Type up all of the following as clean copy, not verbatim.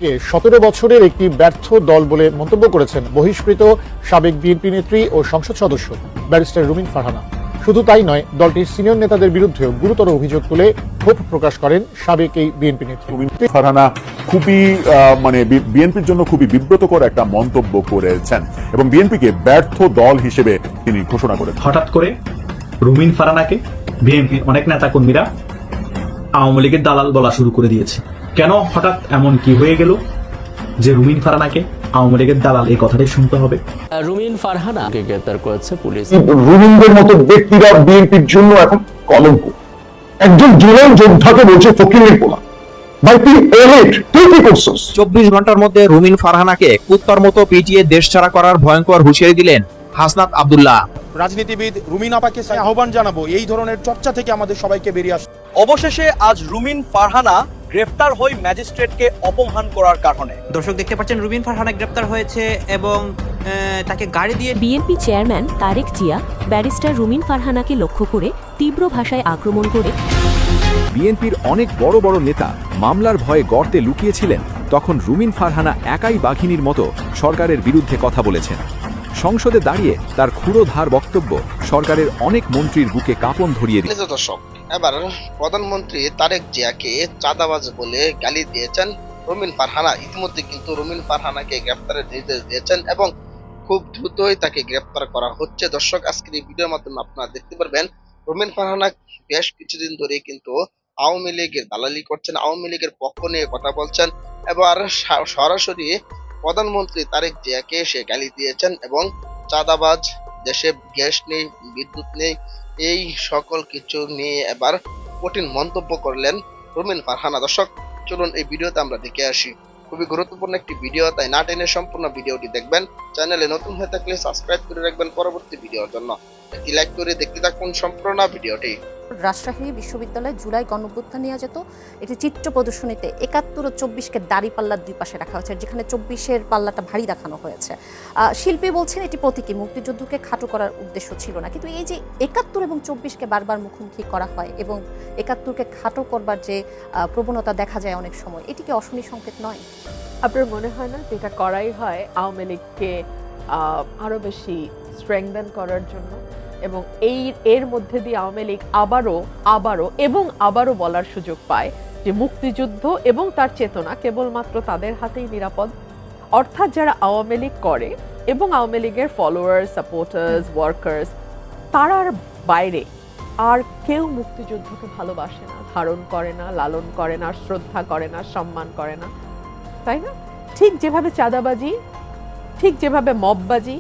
17 বছরের একটি ব্যর্থ দল বলে মন্তব্য করেছেন বহিষ্কৃত সাবেক বিএনপি নেত্রী ও সংসদ সদস্য ব্যারিস্টার রুমিন ফারহানা। শুধু তাই নয়, দলটির সিনিয়র নেতাদের বিরুদ্ধেও গুরুতর অভিযোগ তুলে ক্ষোভ প্রকাশ করেন সাবেক এই বিএনপি নেত্রী। ফারহানা খুবই বিএনপির জন্য খুবই বিব্রতকর একটা মন্তব্য করেছেন এবং বিএনপিকে ব্যর্থ দল হিসেবে তিনি ঘোষণা করেছেন। হঠাৎ করে রুমিন ফারহানাকে বিএনপির অনেক নেতা কর্মীরা আওয়ামী লীগের দালাল বলা শুরু করে দিয়েছে। কেন হঠাৎ এমন কি হয়ে গেল যে রুমিন ফারহানাকে আওয়ামী লীগের দালাল এই কথাটাই শুনতে হবে? রুমিন ফারহানাকে গ্রেফতার করেছে পুলিশ। রুমিনদের মতো ব্যক্তিরা বিএনপির জন্য এখন কলঙ্ক। একজন জেনারেল যোদ্ধাকে বলছে ফকিরের পোলা। ভাই তুই এলিট, তুই কি করছিস? 24 ঘন্টার মধ্যে রুমিন ফারহানাকে কুত্তার মতো পিটিয়ে দেশছাড়া করার ভয়ঙ্কর হুঁশিয়ারি দিলেন হাসনাত আব্দুল্লাহ। রাজনীতিবিদ রুমিন আপাকে আহ্বান জানাবো এই ধরনের চর্চা থেকে আমাদের সবাইকে বেরিয়ে আসতে। অবশেষে আজ রুমিন ফারহানা গ্রেফতার হয়ে ম্যাজিস্ট্রেটকে অপমান করার কারণে। দর্শক দেখতে পাচ্ছেন রুমিন ফারহানা গ্রেফতার হয়েছে এবং তাকে গাড়ি দিয়ে বিএনপি চেয়ারম্যান তারেক জিয়া ব্যারিস্টার রুমিন ফারহানাকে লক্ষ্য করে তীব্র ভাষায় আক্রমণ করে। বিএনপির অনেক বড় বড় নেতা মামলার ভয়ে গর্তে লুকিয়েছিলেন, তখন রুমিন ফারহানা একাই বাঘিনীর মতো সরকারের বিরুদ্ধে কথা বলেছেন। সংসদে দাঁড়িয়ে তার ক্ষুরোধার বক্তব্য সরকারের অনেক মন্ত্রীর বুকে কাঁপন ধরিয়ে দিয়েছে। দর্শক, এবার প্রধানমন্ত্রী তারেক জিয়াকে চাঁদাবাজ বলে গালি দিয়েছেন রুমিন ফারহানা। ইতিমধ্যে কিন্তু রুমিন ফারহানাকে গ্রেফতারের নির্দেশ দিয়েছেন এবং খুব দ্রুতই তাকে গ্রেফতার করা হচ্ছে। দর্শক, আজকের এই ভিডিওর মাধ্যমে আপনারা দেখতে পারবেন রুমিন ফারহানা বেশ কিছুদিন ধরে কিন্তু আওয়ামী লীগের দালালি করছেন, আওয়ামী লীগের পক্ষ নিয়ে কথা বলছেন। এবার সরাসরি প্রধানমন্ত্রী তারেক জিয়াকে সে গালি দিয়েছেন এবং চাঁদাবাজ, দেশে গ্যাস নেই, বিদ্যুৎ নেই, এই সকল কিছু নিয়ে এবার কঠিন মন্তব্য করলেন রুমিন ফারহানা। দর্শক, চলুন এই ভিডিওতে আমরা দেখে আসি। খুবই গুরুত্বপূর্ণ একটি ভিডিও, তাই না টেনে সম্পূর্ণ ভিডিওটি দেখবেন। চ্যানেলে নতুন হয়ে থাকলে সাবস্ক্রাইব করে রাখবেন পরবর্তী ভিডিওর জন্য। একটি লাইক করে দেখতে থাকুন সম্পূর্ণ ভিডিওটি। রাজশাহী বিশ্ববিদ্যালয়ে জুলাই গণঅভ্যুত্থান নিয়ে যেত একটি চিত্র প্রদর্শনীতে 71 ও 24কে দাড়ি পাল্লার দুই পাশে রাখা হয়েছে, যেখানে 24-এর পাল্লাটা ভারী দেখানো হয়েছে। শিল্পী বলছেন এটি প্রতীকী, মুক্তিযুদ্ধকে খাটো করার উদ্দেশ্য ছিল না। কিন্তু এই যে 71 এবং 24কে বারবার মুখোমুখি করা হয় এবং 71কে খাটো করবার যে প্রবণতা দেখা যায় অনেক সময়, এটি কি অশনি সংকেত নয়? আপনার মনে হয় না যেটা করাই হয় আওয়ামী লীগকে আরো বেশি স্ট্রেংথেন করার জন্য, এবং এর মধ্যে দিয়ে আওয়ামী লীগ আবারও বলার সুযোগ পায় যে মুক্তিযুদ্ধ এবং তার চেতনা কেবলমাত্র তাদের হাতেই নিরাপদ। অর্থাৎ যারা আওয়ামী লীগ করে এবং আওয়ামী লীগের ফলোয়ার্স, সাপোর্টার্স, ওয়ার্কার্স, তারার বাইরে আর কেউ মুক্তিযুদ্ধকে ভালোবাসে না, ধারণ করে না, লালন করে না, শ্রদ্ধা করে না, সম্মান করে না, তাই না? ঠিক যেভাবে চাঁদাবাজি, ঠিক যেভাবে মববাজি,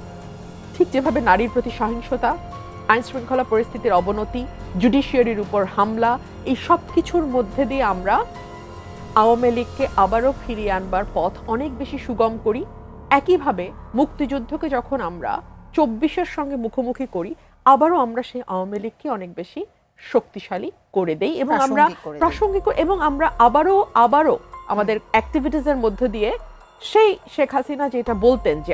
ঠিক যেভাবে নারীর প্রতি সহিংসতা, আইন শৃঙ্খলা পরিস্থিতির অবনতি, জুডিশিয়ারির উপর হামলা, এই সব কিছুর মধ্যে দিয়ে আমরা আওয়ামী লীগকে আবারও ফিরিয়ে আনবার পথ অনেক বেশি সুগম করি। একইভাবে মুক্তিযুদ্ধকে যখন আমরা 24-এর সঙ্গে মুখোমুখি করি, আবারও আমরা সেই আওয়ামী লীগকে অনেক বেশি শক্তিশালী করে দেই এবং আমরা প্রাসঙ্গিক এবং আমরা আবারও আমাদের অ্যাক্টিভিটিসের মধ্য দিয়ে সেই শেখ হাসিনা যেটা বলতেন যে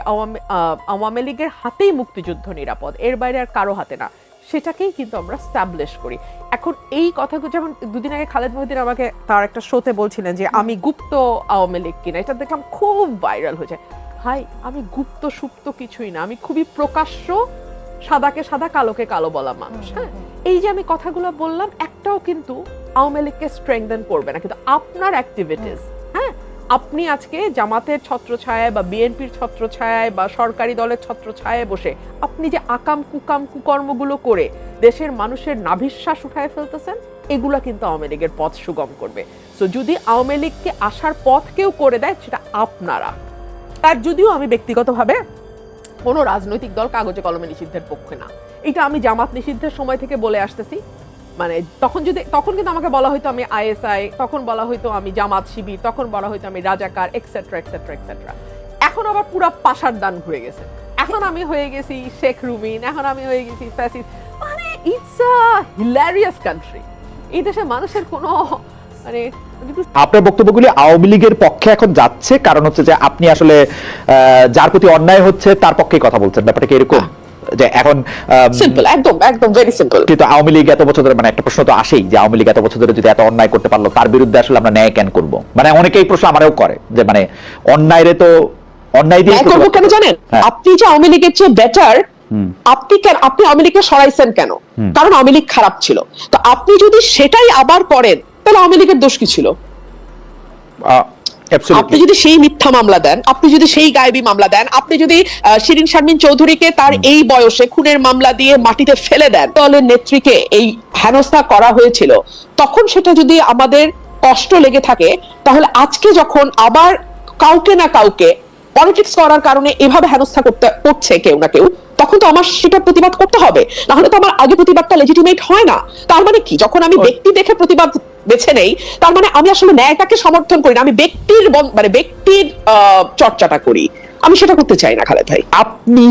আওয়ামী লীগের হাতেই মুক্তিযুদ্ধ নিরাপদ, এর বাইরে আর কারো হাতে না, সেটাকেই কিন্তু আমরা স্টাবলিশ করি। এখন এই কথাগুলো, যেমন দুদিন আগে খালেদ মহিউদ্দিন আমাকে তার একটা শোতে বলছিলেন যে আমি গুপ্ত আওয়ামী লীগ কিনা, এটা দেখলাম খুব ভাইরাল হয়ে যায়। ভাই, আমি গুপ্ত সুপ্ত কিছুই না, আমি খুবই প্রকাশ্য, সাদাকে সাদা কালোকে কালো বলা মানুষ। হ্যাঁ, এই যে আমি কথাগুলো বললাম, একটাও কিন্তু আওয়ামী লীগকে স্ট্রেংথেন করবে না, কিন্তু আপনার অ্যাক্টিভিটিস, হ্যাঁ, আপনি আজকে জামাতের ছত্রছায়ায় বা বিএনপির ছত্রছায়ায় বা সরকারি দলের ছত্রছায়ায় বসে আপনি যে আকাম কুকাম কুকর্মগুলো করে দেশের মানুষের নাভিশ্বাস উঠায় ফেলতেছেন, এগুলা কিন্তু আওয়ামী লীগের পথ সুগম করবে। সো যদি আওয়ামী লীগকে আসার পথ কেউ করে দেয়, সেটা আপনারা। আর যদিও আমি ব্যক্তিগতভাবে কোনো রাজনৈতিক দল কাগজে কলমে নিষিদ্ধের পক্ষে না, এটা আমি জামাত নিষিদ্ধের সময় থেকে বলে আসতেছি। মানে তখন কিন্তু আমাকে বলা হয়তো আমি আইএসআই, তখন বলা হয়তো আমি জামাত শিবির, তখন বলা হয়তো আমি রাজাকার, এক্সেট্রা এক্সেট্রা এক্সেট্রা। এখন আবার পুরো পাশার দান ঘুরে গেছে, এখন আমি হয়ে গেছি শেখ রুমিন, এখন আমি হয়ে গেছি ফ্যাসিস্ট। মানে ইটস আ হিলারিয়াস কান্ট্রি। এই দেশে মানুষের কোনো মানে আপনার বক্তব্যগুলি আওয়ামী লীগের পক্ষে এখন যাচ্ছে, কারণ হচ্ছে যে আপনি আসলে যার প্রতি অন্যায় হচ্ছে তার পক্ষে কথা বলছেন, ব্যাপারটা কি এরকম? যে এখন সিম্পল, একদম একদম ভেরি সিম্পল। কিন্তু আওয়ামী লীগ এত বছর ধরে, মানে একটা প্রশ্ন তো আসেই যে আওয়ামী লীগ এত বছর ধরে যদি এত অন্যায় করতে পারলো, তার বিরুদ্ধে আসলে আমরা ন্যায় কেন করবো? মানে অনেকেই প্রশ্ন আমারও করে যে মানে অন্যায় রে তো অন্যায় দিয়ে করবো কেন জানেন? আপনি যে আওয়ামী লীগের চেয়ে বেটার, আপনি আওয়ামী লীগকে সরাইছেন কেন? কারণ আওয়ামী লীগ খারাপ ছিল। তো আপনি যদি সেটাই আবার করেন তাহলে আওয়ামী লীগের দোষ কি ছিল? আপনি যদি সেই মিথ্যা মামলা দেন, আপনি যদি সেই গায়েবী মামলা দেন, আপনি যদি শিরিন শারমিন চৌধুরীকে তার এই বয়সে খুনের মামলা দিয়ে মাটিতে ফেলে দেন, দলের নেত্রীকে এই হেনস্থা করা হয়েছিল, তখন সেটা যদি আমাদের কষ্ট লেগে থাকে, তাহলে আজকে যখন আবার কাউকে না কাউকে পলিটিক্স করার কারণে এভাবে হেনস্থা করছে কেউ না কেউ, তখন তো আমার সেটা প্রতিবাদ করতে হবে, না হলে তো আমার আগে প্রতিবাদটা লেজিটিমেট হয় না। তার মানে কি, যখন আমি ব্যক্তি দেখে প্রতিবাদ বেছে নেই, তার মানে আমি আসলে ন্যায়টাকে সমর্থন করি না, আমি ব্যক্তির চর্চাটা করি। আমি সেটা করতে চাই না খালেদ ভাই। আপনি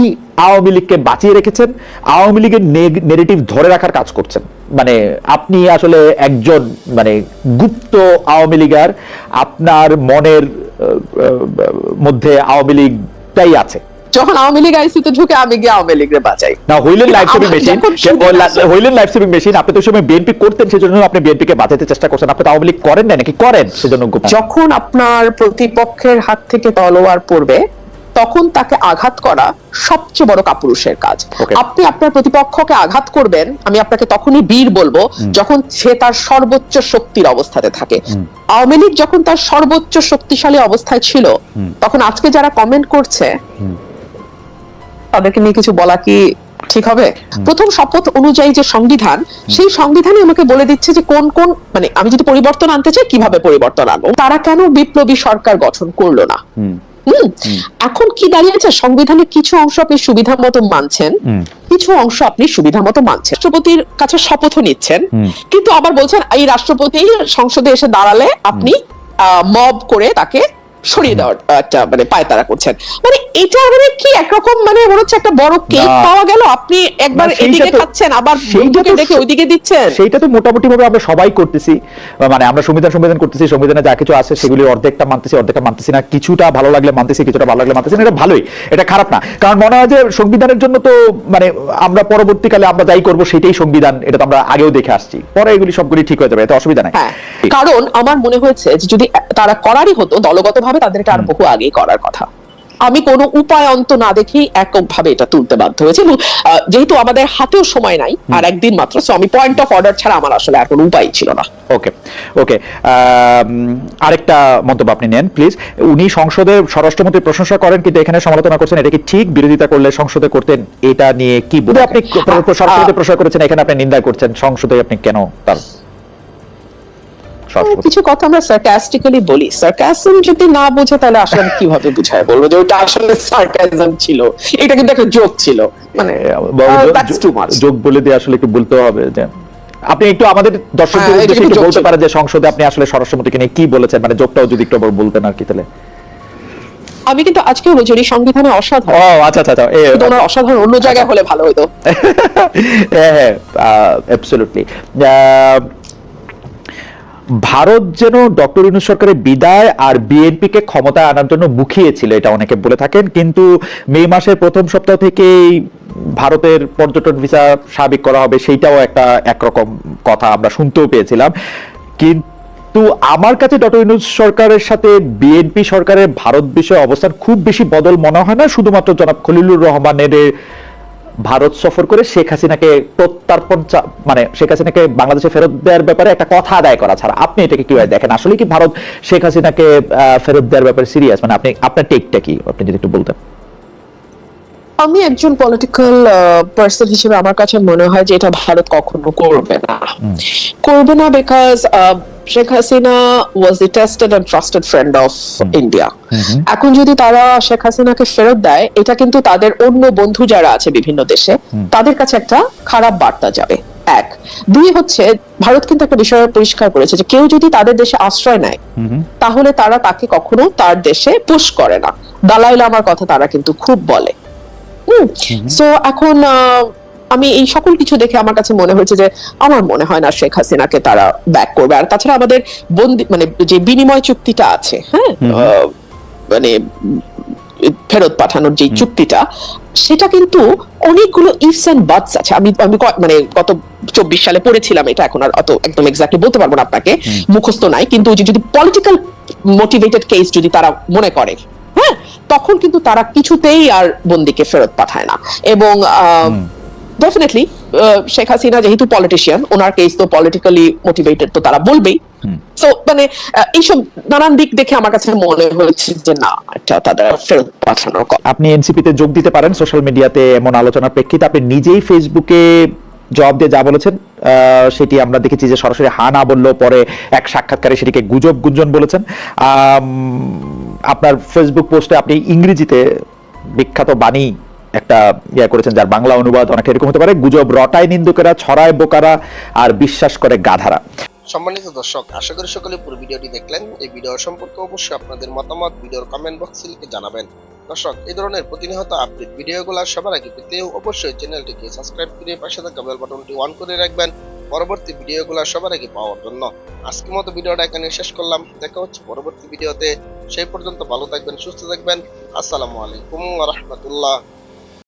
আওয়ামী লীগকে বাঁচিয়ে রেখেছেন, আওয়ামী লীগের নেগেটিভ ধরে রাখার কাজ করছেন। মানে আপনি আসলে একজন মানে গুপ্ত আওয়ামী লীগার, আপনার মনের মধ্যে আওয়ামী লীগটাই আছে। যখন আওয়ামী লীগ আইসিতে ঢুকে আমি গিয়ে আওয়ামী লীগরে বাঁচাই না। হইলেন লাইফ সেভিং মেশিন, আপনি তো সময় বিএনপি করতেন, সেজন্য আপনি বিএনপিকে বাঁচাতে চেষ্টা করছেন। আপনি তো আওয়ামী লীগ করেন না নাকি করেন? সেজন্য যখন আপনার প্রতিপক্ষের হাত থেকে তলোয়ার পড়বে, তখন তাকে আঘাত করা সবচেয়ে বড় কাপুরুষের কাজ। আপনি আপনার প্রতিপক্ষকে আঘাত করবেন, আমি আপনাকে তখনই বীর বলবো যখন সে তার সর্বোচ্চ শক্তির অবস্থাতে থাকে। আওয়ামী লীগ যখন তার সর্বোচ্চ শক্তিশালী অবস্থায় ছিল, তখন আজকে যারা কমেন্ট করছে তাদেরকে নিয়ে কিছু বলা কি ঠিক হবে? প্রথম শপথ অনুযায়ী যে সংবিধান, সেই সংবিধানে আমাকে বলে দিচ্ছে যে কোন কোন, মানে আমি যদি পরিবর্তন আনতে চাই কিভাবে পরিবর্তন আনবো। তারা কেন বিপ্লবী সরকার গঠন করলো না? এখন কি দাঁড়িয়েছে, সংবিধানের কিছু অংশ আপনি সুবিধা মতো মানছেন, কিছু অংশ আপনি সুবিধা মতো মানছেন। রাষ্ট্রপতির কাছে শপথ নিচ্ছেন, কিন্তু আবার বলছেন এই রাষ্ট্রপতি সংসদে এসে দাঁড়ালে আপনি মব করে তাকে সরিয়ে দেওয়ার একটা মানে পায়তারা করছেন। মানে এটা মানে কি একরকম, মানে মনে হচ্ছে একটা বড় কেক পাওয়া গেল, আপনি একবার এদিকে খাচ্ছেন আবার বন্ধুকে দেখে ওইদিকে দিচ্ছেন। সেইটা তো মোটামুটি ভাবে আমরা সবাই করতেছি। মানে আমরা সংবিধান করতেছি, সংবিধানে যা কিছু আছে সেগুলি অর্ধেকটা মানতেছি, অর্ধেকটা মানতেছি না। কিছুটা ভালো লাগলে মানতেছি, কিছুটা ভালো লাগলে মানতেছি না। এটা ভালোই, এটা খারাপ না। কারণ মনে হয় যে সংবিধানের জন্য তো মানে আমরা পরবর্তীকালে আমরা যাই করবো সেটাই সংবিধান, এটা তো আমরা আগেও দেখে আসছি। পরে এগুলি সবগুলি ঠিক হয়ে যাবে, এতে অসুবিধা নাই। কারণ আমার মনে হয়েছে যে যদি তারা করারই হতো দলগতভাবে, তাদের এটা আর বহু আগেই করার কথা। আমি কোনো উপায় অন্ত না দেখেই এককভাবে এটা তুলতে বাধ্য হয়েছে, এবং যেহেতু আমাদের হাতেও সময় নাই, আর একদিন মাত্র, সো আমি পয়েন্ট অফ অর্ডার ছাড়া আমার আসলে আর কোনো উপায় ছিল না। ওকে ওকে, আরেকটা মন্তব্য আপনি নেন প্লিজ। উনি সংসদে স্বরাষ্ট্রমন্ত্রীর প্রশংসা করেন, কিন্তু এখানে সমালোচনা করছেন, এটা কি ঠিক? বিরোধিতা করলে সংসদে করতেন, এটা নিয়ে কি বলে? আপনি স্বরাষ্ট্রমন্ত্রী প্রশংসা করেছেন, এখানে আপনি নিন্দা করছেন, সংসদে আপনি কেন তার? কিছু কথা আমরা সার্কাস্টিক্যালি বলি, সার্কাসম যদি না বুঝে তাহলে আসলে কিভাবে বুঝায় বলবো যে ওটা আসলে সার্কাসম ছিল, এটা কিন্তু একটা জোক ছিল। মানে জোক বলে দিয়ে আসলে একটু বলতে হবে যে আপনি একটু আমাদের দর্শকদের উদ্দেশ্যে একটু বলতে পারেন যে সংসদে আপনি আসলে স্বরাষ্ট্রমন্ত্রীকে নিয়ে কি বলেছেন, মানে জোকটাও যদি একটু বলতেন আর কি। তাহলে আমি কিন্তু আজকেও বলছি এই সংবিধানে অসাধারণ। ও আচ্ছা আচ্ছা, ওনার অসাধারণ অন্য জায়গায় হলে ভালো হতো। হ্যাঁ অ্যাবসলিউটলি। ভারত যেন ডক্টর ইউনূস সরকারের বিদায় আর বিএনপিকে ক্ষমতায় আনার জন্য মুখিয়েছিল, এটা অনেকে বলে থাকেন। কিন্তু মে মাসের প্রথম সপ্তাহ থেকেই ভারতের পর্যটন ভিসা স্বাভাবিক করা হবে, সেইটাও একটা একরকম কথা আমরা শুনতেও পেয়েছিলাম। কিন্তু আমার কাছে ডক্টর ইউনূস সরকারের সাথে বিএনপি সরকারের ভারত বিষয়ে অবস্থান খুব বেশি বদল মনে হয় না। শুধুমাত্র জনাব খলিলুর রহমানের ভারত সফর করে শেখ হাসিনাকে প্রত্যার্পণ, মানে শেখ হাসিনাকে বাংলাদেশে ফেরত দেওয়ার ব্যাপারে একটা কথা আদায় করা ছাড়া আপনি এটাকে কিভাবে দেখেন? আসলে কি ভারত শেখ হাসিনাকে ফেরত দেওয়ার ব্যাপারে সিরিয়াস? মানে আপনি আপনার টেকটা কি, আপনি যদি একটু বলতেন। আমি একজন পলিটিক্যাল পার্সন হিসেবে আমার কাছে মনে হয় যে এটা ভারত কখনো করবে না, because Sheikh Hasina was the tested and trusted friend of India. এখন যদি তারা শেখ হাসিনাকে ফেরত দেয়, এটা কিন্তু তাদের অন্য বন্ধু যারা আছে বিভিন্ন দেশে, তাদের কাছে একটা খারাপ বার্তা যাবে। এক, দুই হচ্ছে ভারত কিন্তু একটা বিষয় পরিষ্কার করেছে যে কেউ যদি তাদের দেশে আশ্রয় নেয় তাহলে তারা তাকে কখনো তার দেশে পুশ করে না। দালাই লামার কথা তারা কিন্তু খুব বলে। সো এখন আমি এই সকল কিছু দেখে আমার কাছে মনে হয়েছে যে আমার মনে হয় না শেখ হাসিনাকে তারা ব্যাক করবে। আর তাছাড়া আমাদের বন্দি মানে যে বিনিময় চুক্তিটা আছে, হ্যাঁ, মানে ফেরত পাঠানোর যে চুক্তিটা, সেটা কিন্তু অনেকগুলো ইফস এন্ড বাটস আছে। আমি মানে গত 24 সালে পড়েছিলাম এটা, এখন আর অত একদম এক্স্যাক্টলি বলতে পারবো না আপনাকে, মুখস্থ নাই, কিন্তু যদি পলিটিক্যাল মোটিভেটেড কেস যদি তারা মনে করে, হ্যাঁ, তখন কিন্তু তারা কিছুতেই আর বন্দীকে ফেরত পাঠায় না। এবং ডেফিনেটলি শেখ হাসিনা যেহেতু পলিটিশিয়ান, ওনার কেস তো পলিটিক্যালি মোটিভেটেড, তো তারা বলবেই। সো মানে এইসব নানান দিক দেখে আমার কাছে মনে হয়েছে যে না, এটা তাদের ফেরত পাঠানোর কথা। আপনি এনসিপিতে যোগ দিতে পারেন সোশ্যাল মিডিয়াতে এমন আলোচনার প্রেক্ষিতে আপনি নিজেই ফেসবুকে জবাব দিয়ে যা বলেছেন সেটি আমরা দেখেছি যে সরাসরি হা না বললেও পরে এক সাক্ষাৎকারে সেটিকে গুজব গুঞ্জন বলেছেন। আপনার ফেসবুক পোস্টে আপনি ইংরেজিতে বিখ্যাত বাণী একটা করেছেন, যার বাংলা অনুবাদ অনেকটা এরকম হতে পারে: গুজব রটায় নিন্দুকেরা, ছড়ায় বোকারা, আর বিশ্বাস করে গাধারা। সম্মানিত দর্শক, আশা করি সকলে পুরো ভিডিওটি দেখলেন। এই ভিডিও সম্পর্কে অবশ্যই আপনাদের মতামত ভিডিওর কমেন্ট বক্সে লিখে জানাবেন। দর্শক, এই ধরনের প্রতিনিয়ত আপডেট ভিডিওগুলো সবার আগে পেতে অবশ্যই চ্যানেলটিকে সাবস্ক্রাইব করে পাশে থাকা বেল বাটনটি অন করে রাখবেন পরবর্তী ভিডিওগুলো সবার আগে পাওয়ার জন্য। আজকের মতো ভিডিওটা এখানে শেষ করলাম, দেখা হচ্ছে পরবর্তী ভিডিওতে। সেই পর্যন্ত ভালো থাকবেন, সুস্থ থাকবেন। আসসালামু আলাইকুম ওয়া রাহমাতুল্লাহ।